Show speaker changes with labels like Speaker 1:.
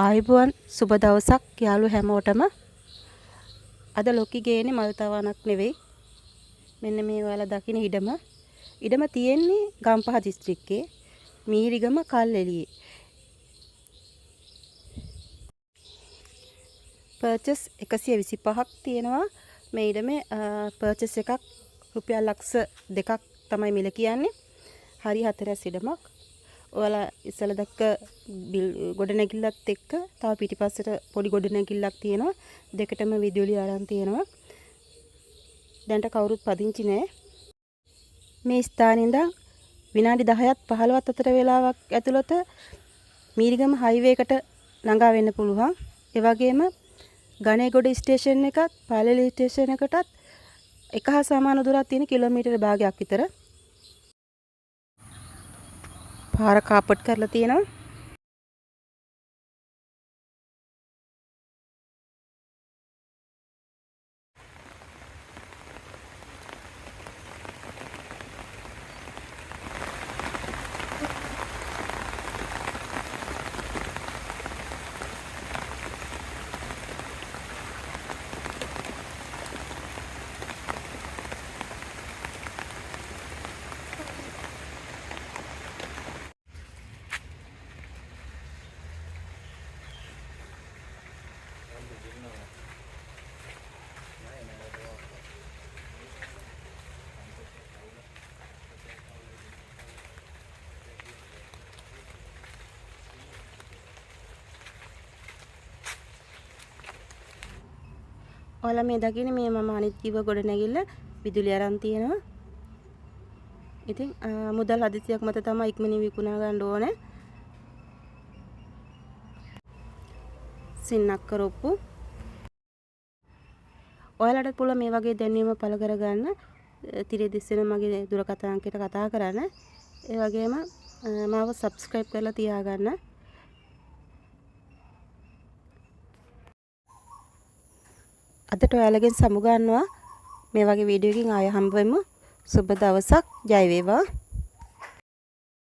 Speaker 1: ආයුබෝවන් සුබ දවසක් යාළුවෝ හැමෝටම. අද ලොකි ගේන්නේ මල් තවනක් නෙවෙයි. මෙන්න මේ ඔයාලා දකින ඉඩම තියෙන්නේ ගම්පහ දිස්ත්‍රික්කයේ මීරිගම කල්එළියේ. පර්චස් 125ක් තියෙනවා. මේ ඉඩමේ පර්චස් එකක් රුපියල් ලක්ෂ 2ක් තමයි මිල කියන්නේ. හරි හතරස් ඉඩමක්. ඔයාලා ඉස්සලා දැක්ක ගොඩනැගිල්ලත් එක්ක තව පිටිපස්සට පොඩි ගොඩනැගිල්ලක් තියෙනවා. දෙකටම විදුලිය අරන් තියෙනවා. දැන්ට කවුරුත් පදිංචි නැහැ. මේ ස්ථානේ ඉඳන් විනාඩි 10ක් 15ක් අතර වේලාවක් ඇතුළත මීරිගම හයිවේ එකට ළඟා වෙන්න පුළුවන්. ඒ වගේම ගණේගොඩ ස්ටේෂන් එකත් පාලෙලි ස්ටේෂන් එකටත් එක හා සමාන දුරක් තියෙන කිලෝමීටර භාගයක් විතර. පාර කාපට් කරලා තියෙනවා. ඔයාලා මේ දකින්නේ මේ මම අනිත් කිව්ව ගොඩනැගිල්ල විදුලිය අරන් තියෙනවා. ඉතින් මුදල් හදිසියක් මත තමයි ඉක්මනින් විකුණා ගන්න ඕනේ. සින්නක් කරොප්පු. ඔයාලට පුළුවන් මේ වගේ දැන්වීම පළ කරගන්න. තිරේ දිස්සෙන මගේ දුරකථන අංකයට කතා කරන්න. ඒ වගේම මාව subscribe කරලා තියාගන්න. අදට ඔයාලගෙන් සමු ගන්නවා. මේ වගේ වීඩියෝ එකකින් ආය හම්බ වෙමු. සුබ දවසක්. ජය වේවා.